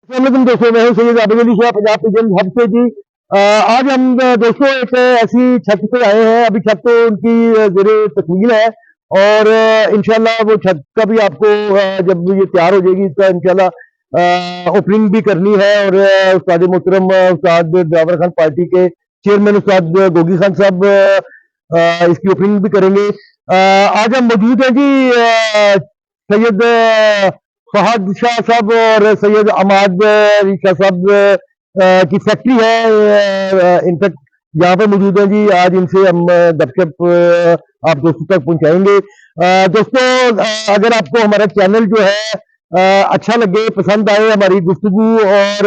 अस्सलामुअलैकुम दोस्तों, मैं हूं सैयद आबिद अली शाह पंजाब पिजन हब से जी। आज हम दोस्तों एक ऐसी छत पे आए हैं। अभी छत तो उनकी ज़ेरे तकमील है और इंशाल्लाह वो छत का भी आपको जब ये तैयार हो जाएगी इसका इंशाल्लाह ओपनिंग भी करनी है। और उस्ताद मोहतरम उस्ताद दिलावर खान पार्टी के चेयरमैन उस्ताद गोगी खान साहब इसकी ओपनिंग भी करेंगे। आज हम मौजूद हैं जी सैयद फहद शाह साहब और सैयद अमाद शाह साहब की फैक्ट्री है। इनफैक्ट यहाँ पे मौजूद है जी। आज इनसे हम गपशप आप दोस्तों तक पहुंचाएंगे। दोस्तों, अगर आपको हमारा चैनल जो है अच्छा लगे, पसंद आए हमारी गुफ्तगू, और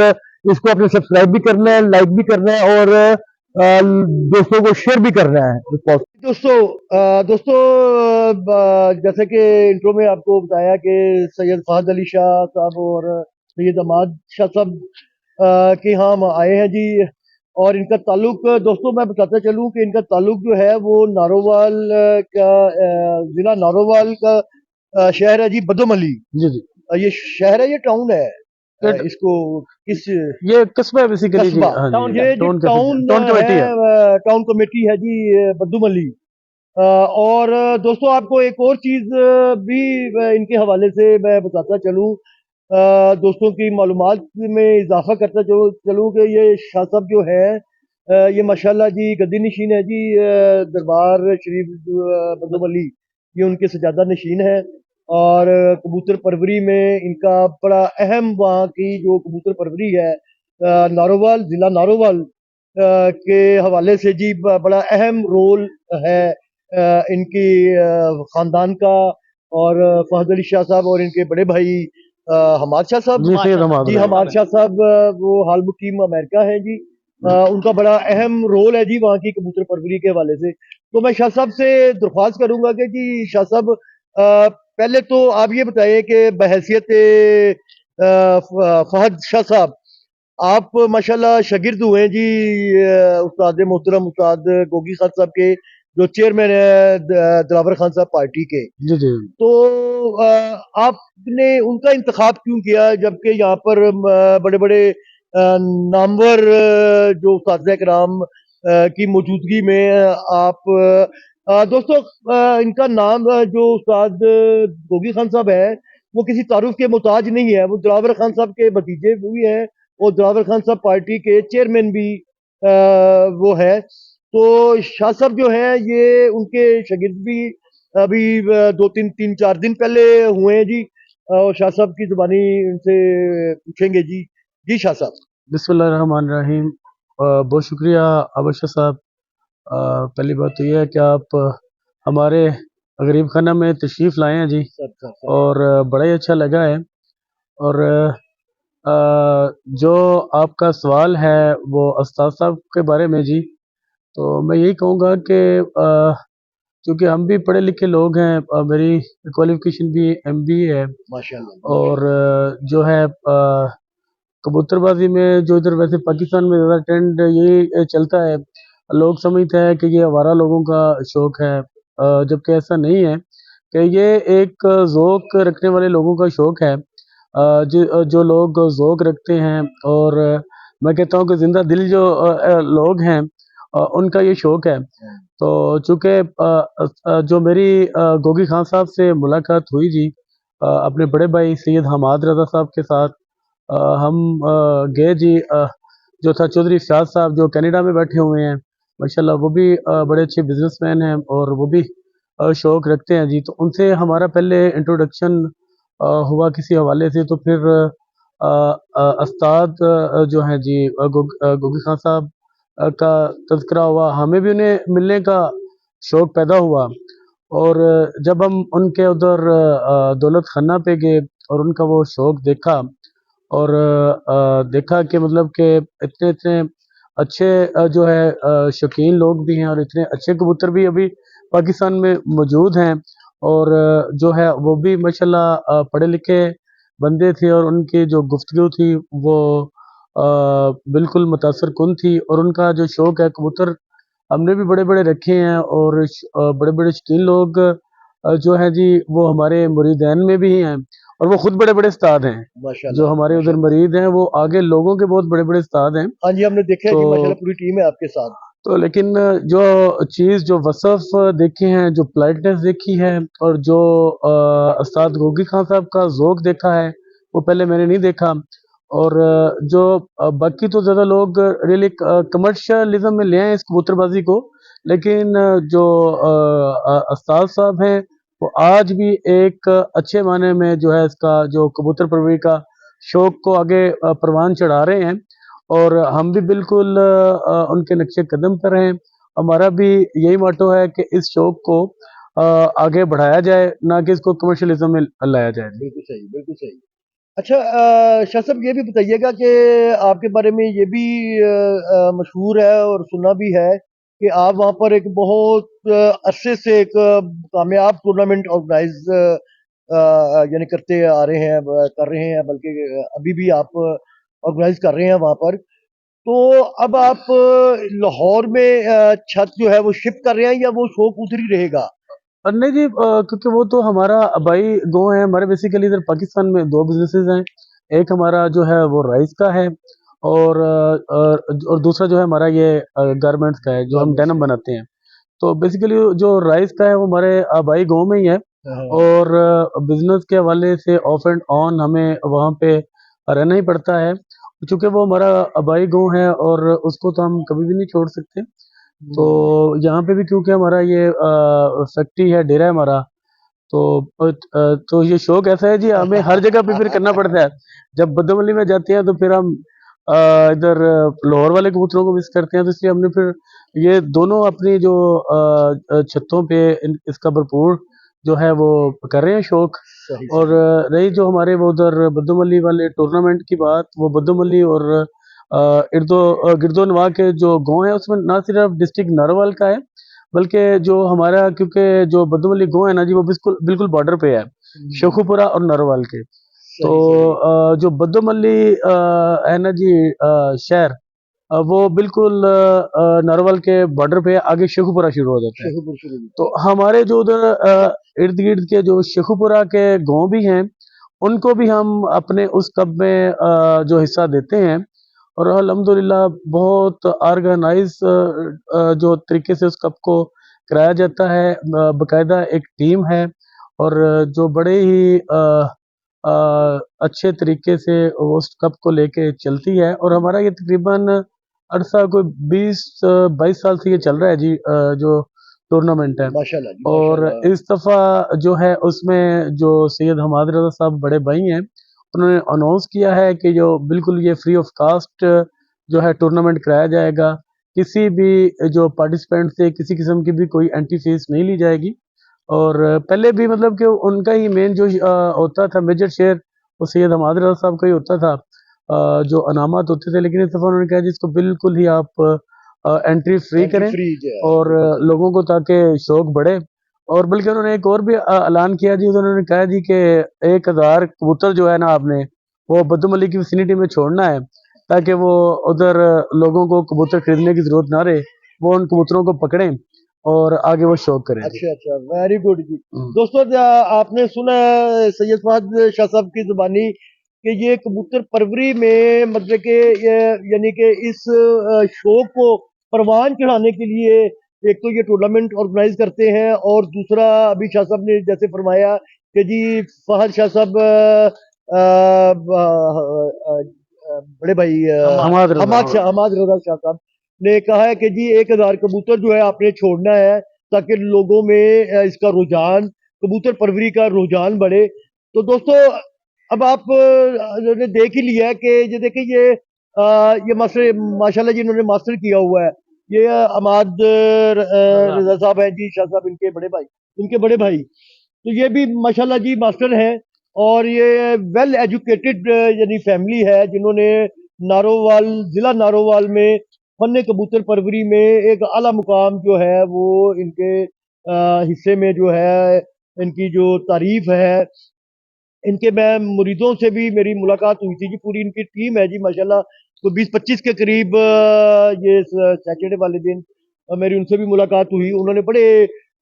इसको अपने सब्सक्राइब भी करना है, लाइक भी करना है और दोस्तों को शेयर भी करना है। दोस्तों जैसे कि इंट्रो में आपको बताया कि सैयद फहद अली शाह साहब और सैयद अमाद शाह साहब के यहाँ हम आए हैं जी। और इनका ताल्लुक, दोस्तों मैं बताता चलूं कि इनका ताल्लुक जो है वो नारोवाल का जिला नारोवाल का शहर है जी, बदोमली। जी जी। ये शहर है, ये टाउन है। इसको किस ये कस्बा है बेसिकली जी। कस्बा, हाँ जी, ये जो टाउन कमेटी है। टाउन कमेटी है जी बदोमली। और दोस्तों आपको एक और चीज भी इनके हवाले से मैं बताता चलूं, दोस्तों की मालूमात में इजाफा करता चलूं कि ये शाह साहब जो है ये माशाल्लाह जी गद्दी नशीन है जी। दरबार शरीफ बदोमली ये उनके सजादा नशीन है। और कबूतर परवरी में इनका बड़ा अहम, वहाँ की जो कबूतर परवरी है नारोवाल, जिला नारोवाल के हवाले से जी बड़ा अहम रोल है इनकी खानदान का। और फहद अली शाह साहब और इनके बड़े भाई हमाद शाह साहब जी, हमाद शाह साहब वो हाल मुकीम अमेरिका है जी। उनका बड़ा अहम रोल है जी वहाँ की कबूतर परवरी के हवाले से। तो मैं शाह साहब से दरख्वास्त करूंगा कि जी शाह साहब पहले तो आप ये बताइए कि बहैसियत फहद शाह साहब आप माशाल्लाह शागिर्द हुए हैं जी उस्ताद मोहतरम उस्ताद गोगी खान साहब के, जो चेयरमैन है दिलावर खान साहब पार्टी के। जी जी। तो आपने उनका इंतखाब क्यों किया, जबकि यहाँ पर बड़े बड़े नामवर जो उस्ताद कराम की मौजूदगी में आप दोस्तों इनका नाम जो उस्ताद गोगी खान साहब है वो किसी तारुफ के मोहताज नहीं है। वो दिलावर खान साहब के भतीजे भी हैं और दिलावर खान साहब पार्टी के चेयरमैन भी वो है। तो शाह साहब जो है ये उनके शागिर्द भी अभी दो तीन तीन चार दिन पहले हुए हैं जी। और शाह साहब की जुबानी उनसे पूछेंगे जी। जी शाह साहब। बिस्मिल्लाहिर्रहमानिर्रहीम। बहुत शुक्रिया अबशर साहब। पहली बात तो ये है कि आप हमारे गरीब खाना में तशरीफ़ लाए हैं जी, और बड़ा ही अच्छा लगा है। और जो आपका सवाल है वो उस्ताद साहब के बारे में जी, तो मैं यही कहूँगा कि क्योंकि हम भी पढ़े लिखे लोग हैं, मेरी क्वालिफिकेशन भी MBA है। माशाल्लाह। और जो है कबूतरबाजी में जो इधर वैसे पाकिस्तान में ज़्यादा ट्रेंड यही चलता है। लोग समझते हैं कि ये आवारा लोगों का शौक़ है, जबकि ऐसा नहीं है कि ये एक ज़ौक़ रखने वाले लोगों का शौक़ है। जो लोग ज़ौक़ रखते हैं, और मैं कहता हूँ कि ज़िंदा दिल जो लोग हैं उनका ये शौक़ है। तो चूँकि जो मेरी गोगी खान साहब से मुलाकात हुई जी अपने बड़े भाई सैयद हमाद रज़ा साहब के साथ, हम गए जी। जो था चौधरी इफ़्तियार साहब जो कनाडा में बैठे हुए हैं, माशाल्लाह वो भी बड़े अच्छे बिजनेसमैन हैं और वो भी शौक़ रखते हैं जी। तो उनसे हमारा पहले इंट्रोडक्शन हुआ किसी हवाले से। तो फिर उस्ताद जो हैं जी गोगी खान साहब का तज़किरा हुआ, हमें भी उन्हें मिलने का शौक़ पैदा हुआ। और जब हम उनके उधर दौलत खाना पे गए और उनका वो शौक़ देखा, और देखा कि मतलब कि इतने इतने अच्छे जो है शौकीन लोग भी हैं, और इतने अच्छे कबूतर भी अभी पाकिस्तान में मौजूद हैं। और जो है वो भी माशाल्लाह पढ़े लिखे बंदे थे, और उनकी जो गुफ्तगू थी वो बिल्कुल मुतासिर कुन थी। और उनका जो शौक़ है कबूतर हमने भी बड़े बड़े रखे हैं, और बड़े बड़े शौकीन लोग जो है जी वो हमारे मुरीदैन में भी हैं और वो खुद बड़े बड़े उस्ताद हैं। माशाल्लाह जो हमारे उधर माशाल्लाह। मरीद हैं वो आगे लोगों के बहुत बड़े बड़े उस्ताद हैं। हाँ जी, हमने देखा है तो जी, माशाल्लाह पूरी टीम है आपके साथ। तो लेकिन जो चीज़ जो वसफ़ देखी हैं, जो पोलाइटनेस देखी है और जो उस्ताद गोगी खान साहब का ज़ौक़ देखा है, वो पहले मैंने नहीं देखा। और जो बाकी तो ज़्यादा लोग रियली कमर्शियलिज़्म में ले आए इस कबूतरबाज़ी को, लेकिन जो उस्ताद साहब हैं, वो आज भी एक अच्छे मायने में जो है इसका जो कबूतर परवरी का शौक़ को आगे परवान चढ़ा रहे हैं। और हम भी बिल्कुल उनके नक्शे कदम पर हैं। हमारा भी यही मोटो है कि इस शौक़ को आगे बढ़ाया जाए, ना कि इसको कमर्शियलिज़्म में लाया जाए। बिल्कुल सही, बिल्कुल सही। अच्छा शाह साहब ये भी बताइएगा कि आपके बारे में ये भी मशहूर है और सुना भी है कि आप वहाँ पर एक बहुत अरसे से एक कामयाब टूर्नामेंट ऑर्गेनाइज यानी करते आ रहे हैं, कर रहे हैं, बल्कि अभी भी आप ऑर्गेनाइज कर रहे हैं वहाँ पर। तो अब आप लाहौर में छत जो है वो शिफ्ट कर रहे हैं या वो शौक उधर ही रहेगा? नहीं जी, क्योंकि वो तो हमारा आबाई गाँव है। हमारे बेसिकली इधर पाकिस्तान में 2 बिज़नेसेस हैं। एक हमारा जो है वो राइस का है और दूसरा जो है हमारा ये गारमेंट्स का है, जो हम गारमेंट्स डेनिम का। बनाते हैं। तो बेसिकली जो राइस का है वो हमारे आबाई गाँव में ही है। हाँ, हाँ, और बिज़नेस के हवाले से ऑफ एंड ऑन हमें वहाँ पे रहना ही पड़ता है, चूँकि वो हमारा आबाई गाँव है और उसको तो हम कभी भी नहीं छोड़ सकते। तो यहाँ पे भी क्योंकि हमारा ये फैक्ट्री है, डेरा है हमारा, तो तो ये शौक ऐसा है जी, हमें हर जगह पे फिर करना पड़ता है। जब बद्दोमली में जाते हैं तो फिर हम इधर लाहौर वाले कबूतरों को मिस करते हैं, तो इसलिए हमने फिर ये दोनों अपनी जो छतों पे इसका भरपूर जो है वो कर रहे हैं शौक। सही और सही। रही जो हमारे वो उधर बद्दोमली वाले टूर्नामेंट की बात, वो बद्दोमली और गिरदोनवा के जो गाँव है उसमें ना सिर्फ डिस्ट्रिक्ट नारोवाल का है, बल्कि जो हमारा, क्योंकि जो बद्दोमली गाँव है ना जी, वो बिल्कुल बिल्कुल बॉर्डर पे है, शेखुपुरा और नारोवाल के। तो सही सही। जो बद्दोमली है ना जी शहर, वो बिल्कुल नारोवाल के बॉर्डर पे आगे शेखुपुरा शुरू हो जाता है। शेखुपुर शुरू। तो हमारे जो उधर इर्द-गिर्द के जो शेखुपुरा के गाँव भी हैं, उनको भी हम अपने उस कप में जो हिस्सा देते हैं। और अल्हम्दुलिल्लाह बहुत ऑर्गेनाइज़ जो तरीके से उस कप को कराया जाता है। बाकायदा एक टीम है और जो बड़े ही अच्छे तरीके से उस कप को लेके चलती है। और हमारा ये तकरीबन अरसा कोई 20-22 साल से ये चल रहा है जी, जो टूर्नामेंट है। माशाल्लाह जी, और माशाल्लाह। इस दफ़ा जो है उसमें जो सैयद हमाद रज़ा साहब बड़े भाई हैं, उन्होंने अनाउंस किया है कि जो बिल्कुल ये फ्री ऑफ कास्ट जो है टूर्नामेंट कराया जाएगा। किसी भी जो पार्टिसिपेंट से किसी किस्म की भी कोई एंट्री फीस नहीं ली जाएगी। और पहले भी मतलब कि उनका ही मेन जो होता था मेजर शेयर, वो सैयद हमाद रज़ा साहब का ही होता था, जो इनामात होते थे। लेकिन इस दफ़ा उन्होंने कहा जी इसको बिल्कुल ही आप एंट्री फ्री एंट्री करें फ्री जो है, और लोगों को, ताकि शौक बढ़े। और बल्कि उन्होंने एक और भी ऐलान किया जी, उन्होंने कहा जी कि 1000 कबूतर जो है ना आपने, वो बद्दोमली की विसिनिटी में छोड़ना है, ताकि वो उधर लोगों को कबूतर खरीदने की ज़रूरत ना रहे, वो उन कबूतरों को पकड़ें और आगे वो शौक करें। अच्छा अच्छा, वेरी गुड जी। हुँ। दोस्तों आपने सुना है सैयद फहद शाह साहब की जुबानी कि ये कबूतर परवरी में मतलब कि ये यानी कि इस शौक को परवान चढ़ाने के लिए एक तो ये टूर्नामेंट ऑर्गेनाइज करते हैं और दूसरा अभी शाह साहब ने जैसे फरमाया कि जी फहद शाह साहब बड़े भाई हमाद रज़ा। हमाद रजा शाह साहब ने कहा है कि जी 1000 कबूतर जो है आपने छोड़ना है ताकि लोगों में इसका रुझान, कबूतर परवरी का रुझान बढ़े। तो दोस्तों अब आप ने देख ही लिया है कि ये देखिए ये मास्टर माशाल्लाह जी इन्होंने मास्टर किया हुआ है। ये अमाद रज़ा साहब हैं जी, शाह साहब इनके बड़े भाई। तो ये भी माशाल्लाह जी मास्टर हैं और ये वेल एजुकेटेड यानी फैमिली है जिन्होंने नारोवाल, ज़िला नारोवाल में फन कबूतर परवरी में एक आला मुकाम जो है वो इनके हिस्से में जो है इनकी जो तारीफ है, इनके मैं मुरीदों से भी मेरी मुलाकात हुई थी जी, पूरी इनकी टीम है जी माशाल्लाह। तो 20-25 के करीब ये सैटरडे वाले दिन मेरी उनसे भी मुलाकात हुई। उन्होंने बड़े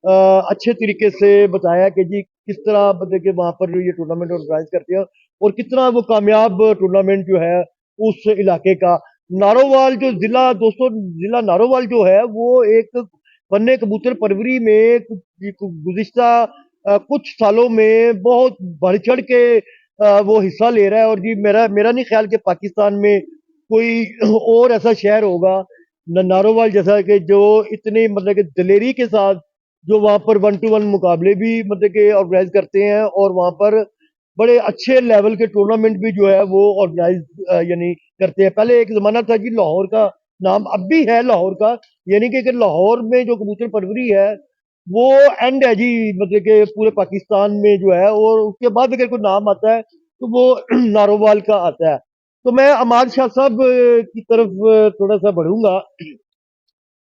अच्छे तरीके से बताया कि जी किस तरह मतलब कि वहाँ पर ये टूर्नामेंट ऑर्गेनाइज करते हैं और कितना वो कामयाब टूर्नामेंट जो है उस इलाके का। नारोवाल जो जिला, दोस्तों जिला नारोवाल जो है वो एक फन्ने कबूतर परवरी में गुज़िश्ता कुछ सालों में बहुत बढ़ चढ़ के वो हिस्सा ले रहा है। और जी मेरा मेरा नहीं ख्याल कि पाकिस्तान में कोई और ऐसा शहर होगा नारोवाल जैसा कि जो इतनी मतलब कि दिलेरी के साथ जो वहाँ पर 1 टू 1 मुकाबले भी मतलब कि ऑर्गेनाइज करते हैं और वहाँ पर बड़े अच्छे लेवल के टूर्नामेंट भी जो है वो ऑर्गेनाइज यानी करते हैं। पहले एक ज़माना था जी लाहौर का नाम, अब भी है लाहौर का, यानी कि लाहौर में जो कबूतर परवरी है वो एंड है जी मतलब कि पूरे पाकिस्तान में जो है। और उसके बाद अगर कोई नाम आता है तो वो नारोवाल का आता है। तो मैं अमाद शाह साहब की तरफ थोड़ा सा बढ़ूंगा।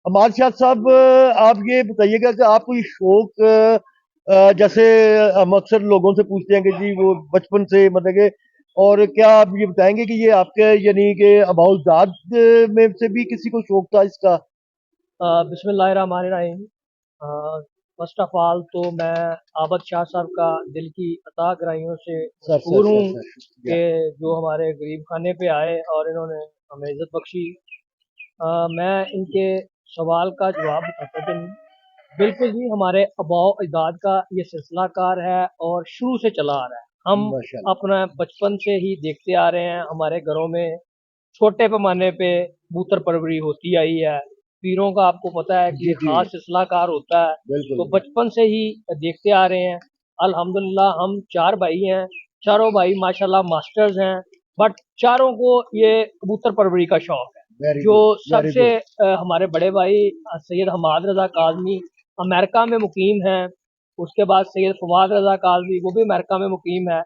अमाद शाह साहब, आप ये बताइएगा कि आपको ये शौक जैसे हम अक्सर लोगों से पूछते हैं कि जी वो बचपन से मतलब कि, और क्या आप ये बताएंगे कि ये आपके यानी कि अबाउजाद में से भी किसी को शौक था इसका? बिस्मिल्लाहिर्रहमानिर्रहीम। फर्स्ट ऑफ ऑल तो मैं आबद शाह साहब का दिल की अता गहराइयों से मशकूर हूँ शुक्रिया। कि जो हमारे गरीब खाने पे आए और इन्होंने हमें इज़्ज़त बख्शी। मैं इनके सवाल का जवाब बताता चलूँ। बिल्कुल जी, हमारे आबाओ अजदाद का ये सिलसिला कार है और शुरू से चला आ रहा है। हम माशाल्लाह। अपना बचपन से ही देखते आ रहे हैं, हमारे घरों में छोटे पैमाने पे कबूतर परवरी होती आई है। पीरों का आपको पता है कि जी ये जी, खास सिलसिलाकार होता है, बिल्कुल तो बचपन से ही देखते आ रहे हैं। अल्हम्दुलिल्लाह हम 4 भाई हैं, चारों भाई माशाल्लाह मास्टर्स हैं, बट चारों को ये कबूतर परवरी का शौक है। वेरी जो गुड वेरी सबसे गुड। हमारे बड़े भाई सैयद हमाद रज़ा काज़मी अमेरिका में मुकीम हैं, उसके बाद सैयद फवाद रज़ा काज़मी वो भी अमेरिका में मुकीम है।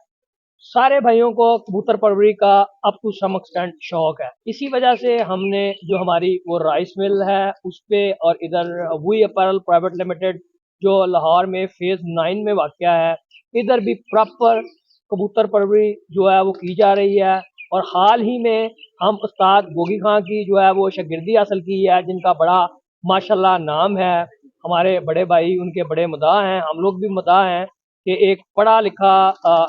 सारे भाइयों को कबूतर परवरी का अप टू सम एक्सटेंट शौक है। इसी वजह से हमने जो हमारी वो राइस मिल है उस पे, और इधर वी अपैरल प्राइवेट लिमिटेड जो लाहौर में फेज 9 में वाक़या है, इधर भी प्रॉपर कबूतर परवरी जो है वो की जा रही है। और हाल ही में हम उस्ताद गोगी खां की जो है वो शागिर्दी हासिल की है, जिनका बड़ा माशाल्लाह नाम है। हमारे बड़े भाई उनके बड़े मदाह हैं, हम लोग भी मदाह हैं कि एक पढ़ा लिखा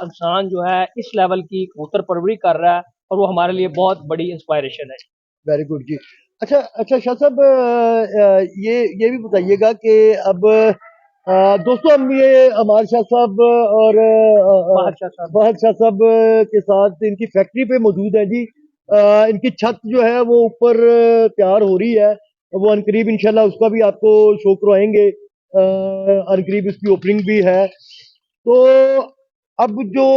इंसान जो है इस लेवल की कबूतर परवरी कर रहा है, और वो हमारे लिए बहुत बड़ी इंस्पायरेशन है। वेरी गुड जी। अच्छा अच्छा शाह साहब, ये भी बताइएगा कि अब दोस्तों हम ये अमार शाह साहब और बादशाह साहब फहद शाह साहब के साथ इनकी फैक्ट्री पे मौजूद है जी। इनकी छत जो है वो ऊपर तैयार हो रही है, वो अनकरीब इंशाल्लाह उसका भी आपको शो करवाएंगे। अनकरीब इसकी ओपनिंग भी है। तो अब जो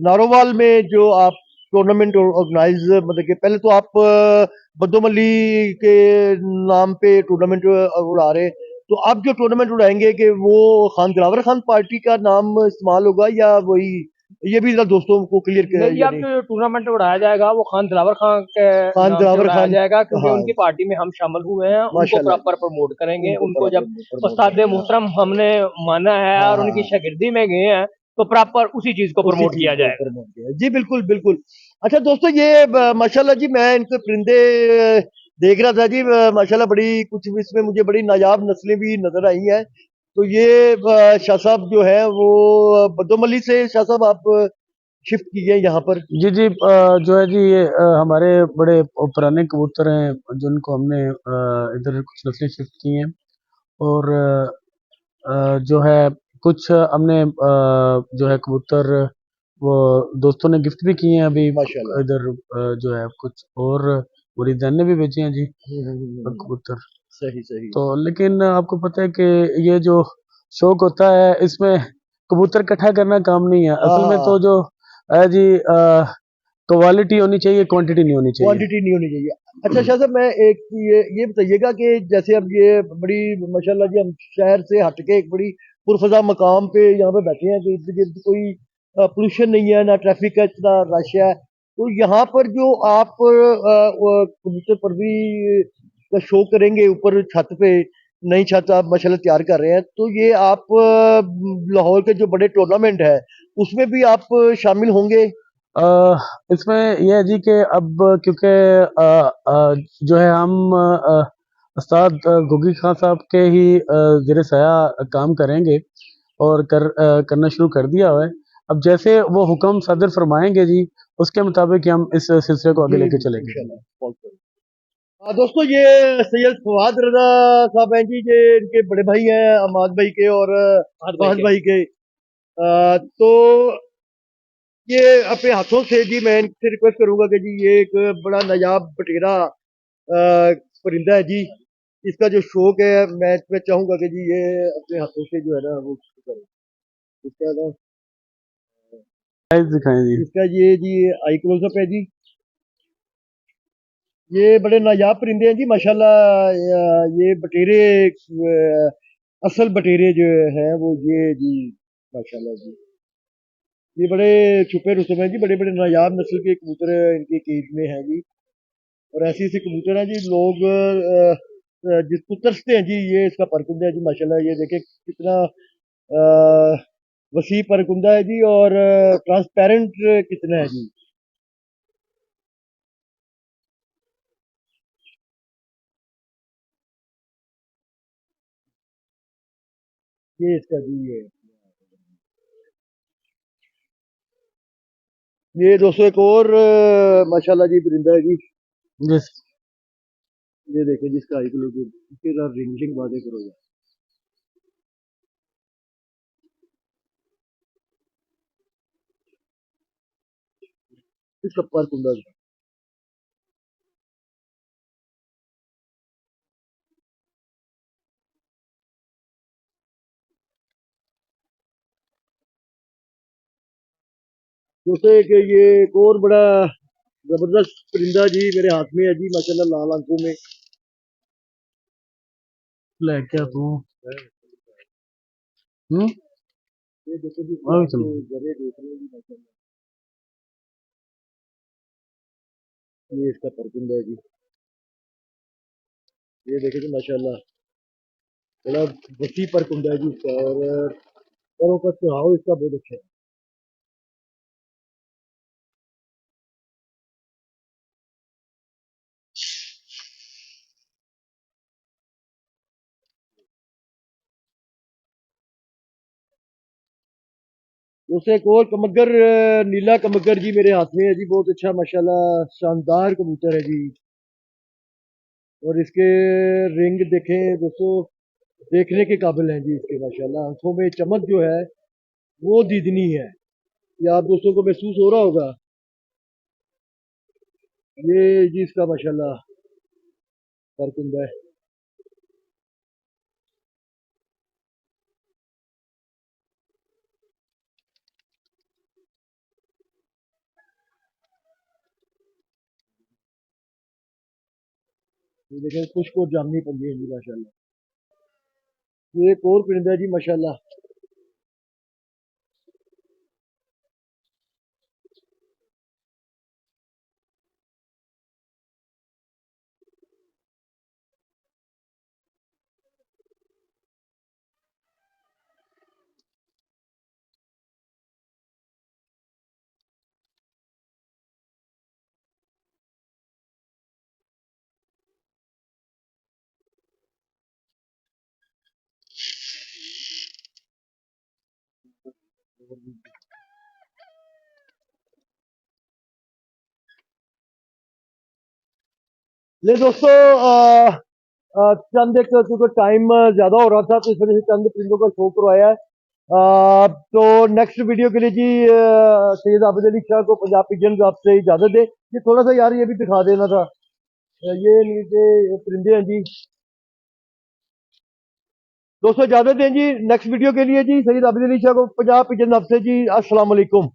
नारोवाल में जो आप टूर्नामेंट ऑर्गेनाइज मतलब कि पहले तो आप बद्दोमली के नाम पे टूर्नामेंट उड़ा रहे, तो आप जो टूर्नामेंट उड़ाएंगे कि वो खान दिलावर खान पार्टी का नाम इस्तेमाल होगा या वही, ये भी जरा दोस्तों को क्लियर कर नहीं, अब यानी जो टूर्नामेंट उड़ाया जाएगा वो खान दिलावर खां के खान नाम से दिलावर उड़ाया खान। जाएगा, क्योंकि हाँ उनकी पार्टी में हम शामिल हुए हैं, उनको माशाल्लाह प्रॉपर प्रमोट करेंगे। उनको उनको जब प्रमोट उस्ताद करेंगे। मोहतरम हमने माना है हाँ और हाँ उनकी हाँ, शागिर्दी में गए हैं, तो प्रॉपर उसी चीज को उसी प्रमोट चीज किया को जाएगा। प्रमोट किया जी, बिल्कुल बिल्कुल। अच्छा दोस्तों, ये माशाल्लाह जी मैं इनके परिंदे देख रहा था जी। माशाल्लाह बड़ी कुछ इसमें मुझे बड़ी नायाब नस्लें भी नजर आई हैं। तो ये शाह साहब जो है वो बद्दोमली से शाह साहब आप शिफ्ट किए यहाँ पर? जी जी, जो है जी ये हमारे बड़े पुराने कबूतर हैं जिनको हमने इधर कुछ नस्लें शिफ्ट की हैं। और जो है कुछ हमने जो है कबूतर वो दोस्तों ने गिफ्ट भी किए हैं अभी। माशाल्लाह। इधर जो है कुछ और मुरीदान ने भी भेजे हैं जी हम्म। कबूतर। सही सही। तो लेकिन आपको पता है कि ये जो शौक होता है इसमें कबूतर इकट्ठा करना काम नहीं है। हाँ असल में हाँ, तो जो है जी क्वालिटी होनी चाहिए, क्वांटिटी नहीं होनी चाहिए। क्वांटिटी नहीं होनी चाहिए। अच्छा शाह साहब, मैं एक ये बताइएगा कि जैसे अब ये बड़ी माशाल्लाह जी हम शहर से हट के एक बड़ी पुरफजा मकाम पे यहाँ पे बैठे हैं, कि इर्द गिर्द कोई पोल्यूशन नहीं है, ना ट्रैफिक का इतना रश है। तो यहाँ पर जो आप कबूतर परवी का शो करेंगे ऊपर छत पे, नई छत आप माशाल्लाह तैयार कर रहे हैं, तो ये आप लाहौर के जो बड़े टूर्नामेंट है उसमें भी आप शामिल होंगे? अ, इसमें यह है जी कि अब क्योंकि जो है हम उस्ताद गोगी खान साहब के ही ज़ेर साया काम करेंगे और करना शुरू कर दिया हुआ है। अब जैसे वो हुक्म सदर फरमाएंगे जी, उसके मुताबिक ही हम इस सिलसिले को आगे जी लेके जी चलेंगे। इंशाल्लाह बहुत बढ़िया। दोस्तों ये सैयद फवाद रजा साहब हैं जी, ये इनके बड़े भाई हैं अमाद भाई के और फहद भाई के। तो ये अपने हाथों से जी मैं इनसे रिक्वेस्ट करूंगा कि जी ये एक बड़ा नायाब बटेरा परिंदा है जी। इसका जो शौक है मैं चाहूंगा कि जी ये अपने हाथों से जो है ना वो शुरू करें। इसका ना साइज दिखाएं जी। इसका ये जी आई क्लोजअप है जी। ये बड़े नायाब परिंदे हैं जी माशाल्लाह। ये बटेरे असल बटेरे जो हैं वो ये जी माशाल्लाह जी। ये बड़े छुपे रुस्तम हैं जी, बड़े बड़े नायाब नस्ल के कबूतर इनके केज में हैं जी। और ऐसे ऐसे कबूतर हैं जी लोग जिसको तरसते हैं जी। ये इसका परकुंदा है जी माशाल्लाह। ये देखें कितना अ, वसी परकुंदा है जी और ट्रांसपेरेंट कितना है जी। ये इसका जी ये दोस्तों एक और माशाल्लाह जी परिंदा है जी। जिस ये देखें जिसका आई किलो इसके साथ रिंगलिंग बातें करो यार। इसका परकुंदा दोस्तों ये एक और बड़ा जबरदस्त परिंदा जी मेरे हाथ में है जी माशाल्लाह लाल आंखों में। ले क्या तू ये देखो जी आगे इसके चलो। जरे देख रहे हैं जी माशाल्लाह। ये इसका परकुंदा है जी। ये देखो जी माशाल्लाह बड़ा वसी परकुंदा है जी इसका। और पैरों का चढ़ाव इसका बहुत अच्छा है। दोस्तों एक और कमगर नीला कमगर जी मेरे हाथ में है जी। बहुत अच्छा माशाल्लाह शानदार कबूतर है जी। और इसके रिंग देखें दोस्तों, देखने के काबिल हैं जी इसके माशाल्लाह। आंखों में चमक जो है वो दीदनी है। ये आप दोस्तों को महसूस हो रहा होगा। ये जी इसका माशाल्लाह परकुंदा है। ये देखें खुश्क और जामनी पंजे हैं जी माशाल्लाह। ये एक और परिंदा है जी माशाल्लाह। ले दोस्तों चंद एक क्योंकि टाइम ज्यादा हो रहा था तो इस वजह से चंद परिंदों का शो करवाया है। तो नेक्स्ट वीडियो के लिए जी सैयद आबिद अली शाह को पंजाब पिजन आपसे इजाजत दे। ये थोड़ा सा यार ये भी दिखा देना था। ये नीचे परिंदे हैं जी। दोस्तों इजाजत दें जी नेक्स्ट वीडियो के लिए जी। सैयद आबिद अली शाह को पंजाब पिजन आपसे जी अस्सलाम वालेकुम।